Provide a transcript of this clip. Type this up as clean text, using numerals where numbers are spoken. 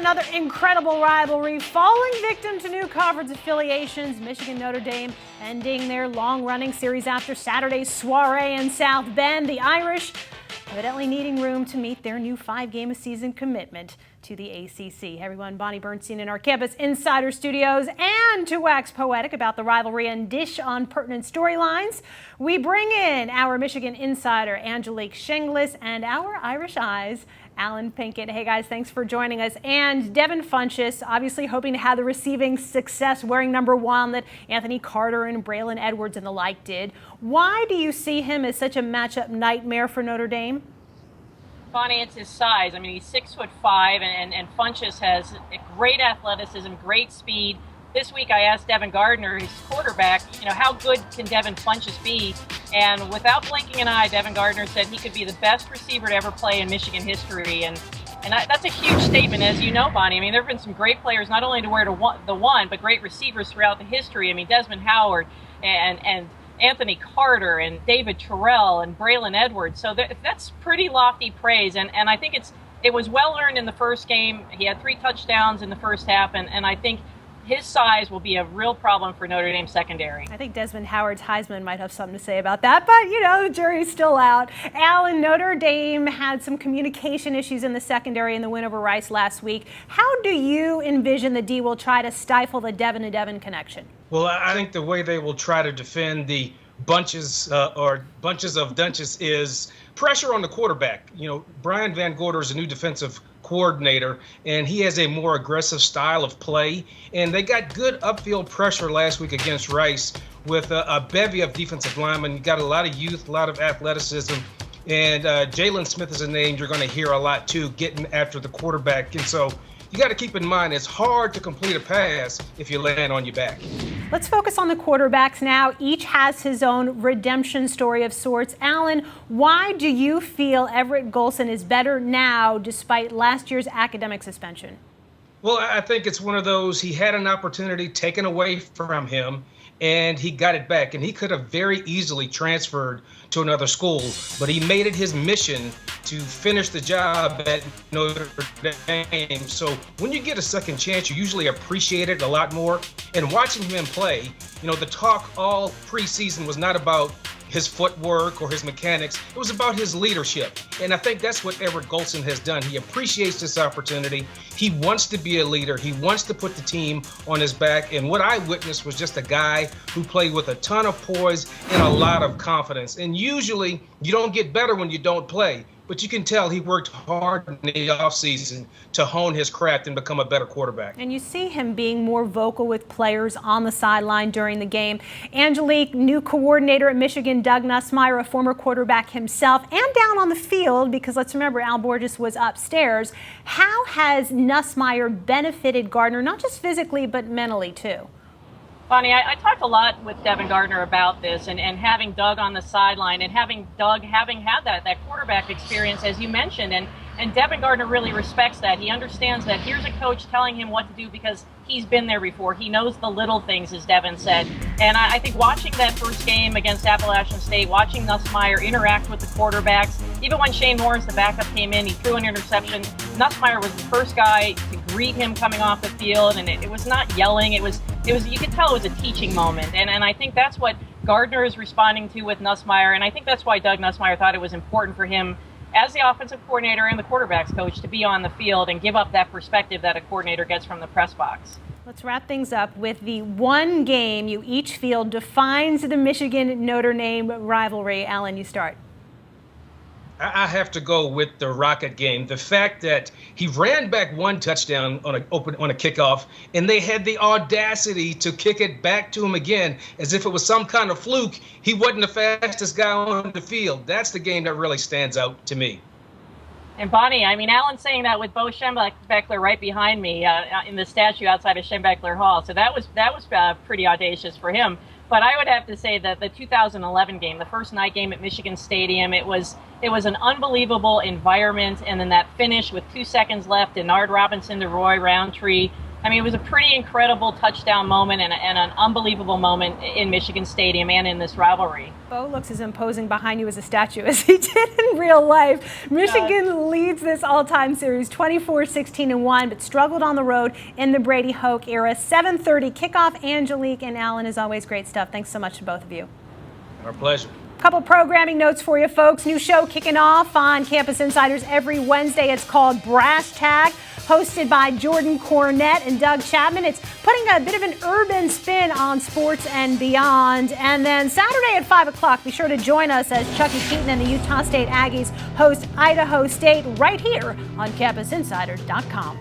another incredible rivalry, falling victim to new conference affiliations. Michigan Notre Dame ending their long-running series after Saturday's soiree in South Bend. The Irish evidently needing room to meet their new 5-game-a-season commitment to the ACC. Hey everyone, Bonnie Bernstein in our Campus Insider studios, and to wax poetic about the rivalry and dish on pertinent storylines, we bring in our Michigan insider Angelique Chengelis and our Irish eyes, Allen Pinkett. Hey guys, thanks for joining us. And Devin Funchess, obviously hoping to have the receiving success wearing number 1 that Anthony Carter and Braylon Edwards and the like did. Why do you see him as such a matchup nightmare for Notre Dame? Bonnie, it's his size. I mean, he's 6'5", and Funchess has great athleticism, great speed. This week I asked Devin Gardner, his quarterback, how good can Devin Funchess be? And without blinking an eye, Devin Gardner said he could be the best receiver to ever play in Michigan history. And that's a huge statement, as you know, Bonnie. I mean, there have been some great players, not only to wear the one, but great receivers throughout the history. I mean, Desmond Howard and Anthony Carter and David Terrell and Braylon Edwards. So that's pretty lofty praise. And I think it was well earned in the first game. He had 3 touchdowns in the first half, and I think his size will be a real problem for Notre Dame secondary. I think Desmond Howard's Heisman might have something to say about that, but the jury's still out. Allen, Notre Dame had some communication issues in the secondary in the win over Rice last week. How do you envision the D will try to stifle the Devin to Devin connection? Well, I think the way they will try to defend the bunches of Dunches is pressure on the quarterback. Brian Van Gorder is a new defensive coordinator, and he has a more aggressive style of play. And they got good upfield pressure last week against Rice with a bevy of defensive linemen. You got a lot of youth, a lot of athleticism. And Jalen Smith is a name you're going to hear a lot, too, getting after the quarterback. And so you got to keep in mind it's hard to complete a pass if you land on your back. Let's focus on the quarterbacks now. Each has his own redemption story of sorts. Allen, why do you feel Everett Golson is better now despite last year's academic suspension? Well, I think it's one of those, he had an opportunity taken away from him, and he got it back. And he could have very easily transferred to another school, but he made it his mission to finish the job at Notre Dame. So when you get a second chance, you usually appreciate it a lot more. And watching him play, the talk all preseason was not about his footwork or his mechanics. It was about his leadership. And I think that's what Everett Golson has done. He appreciates this opportunity. He wants to be a leader. He wants to put the team on his back. And what I witnessed was just a guy who played with a ton of poise and a lot of confidence. And usually you don't get better when you don't play. But you can tell he worked hard in the offseason to hone his craft and become a better quarterback. And you see him being more vocal with players on the sideline during the game. Angelique, new coordinator at Michigan, Doug Nussmeier, a former quarterback himself, and down on the field, because let's remember Al Borges was upstairs. How has Nussmeier benefited Gardner, not just physically, but mentally too? Bonnie, I talked a lot with Devin Gardner about this and having Doug on the sideline and having Doug having had that quarterback experience, as you mentioned. And Devin Gardner really respects that. He understands that here's a coach telling him what to do because he's been there before. He knows the little things, as Devin said. And I think watching that first game against Appalachian State, watching Nussmeier interact with the quarterbacks, even when Shane Morris, the backup, came in, he threw an interception. Nussmeier was the first guy to greet him coming off the field, and it was not yelling. It was you could tell it was a teaching moment. And I think that's what Gardner is responding to with Nussmeier, and I think that's why Doug Nussmeier thought it was important for him as the offensive coordinator and the quarterback's coach to be on the field and give up that perspective that a coordinator gets from the press box. Let's wrap things up with the one game you each feel defines the Michigan-Notre Dame rivalry. Allen, you start. I have to go with the Rocket game. The fact that he ran back 1 touchdown on a kickoff, and they had the audacity to kick it back to him again as if it was some kind of fluke. He wasn't the fastest guy on the field. That's the game that really stands out to me. And Bonnie, I mean, Allen's saying that with Bo Schembechler right behind me in the statue outside of Schembechler Hall. So that was pretty audacious for him. But I would have to say that the 2011 game, the first night game at Michigan Stadium, it was an unbelievable environment. And then that finish with 2 seconds left, Denard Robinson to Roy Roundtree, I mean, it was a pretty incredible touchdown moment and an unbelievable moment in Michigan Stadium and in this rivalry. Bo looks as imposing behind you as a statue as he did in real life. Michigan leads this all-time series 24-16-1, but struggled on the road in the Brady Hoke era. 7:30 kickoff. Angelique and Allen, as always, great stuff. Thanks so much to both of you. Our pleasure. Couple programming notes for you folks. New show kicking off on Campus Insiders every Wednesday. It's called Brass Tag, hosted by Jordan Cornette and Doug Chapman. It's putting a bit of an urban spin on sports and beyond. And then Saturday at 5 o'clock, be sure to join us as Chucky Keaton and the Utah State Aggies host Idaho State right here on CampusInsiders.com.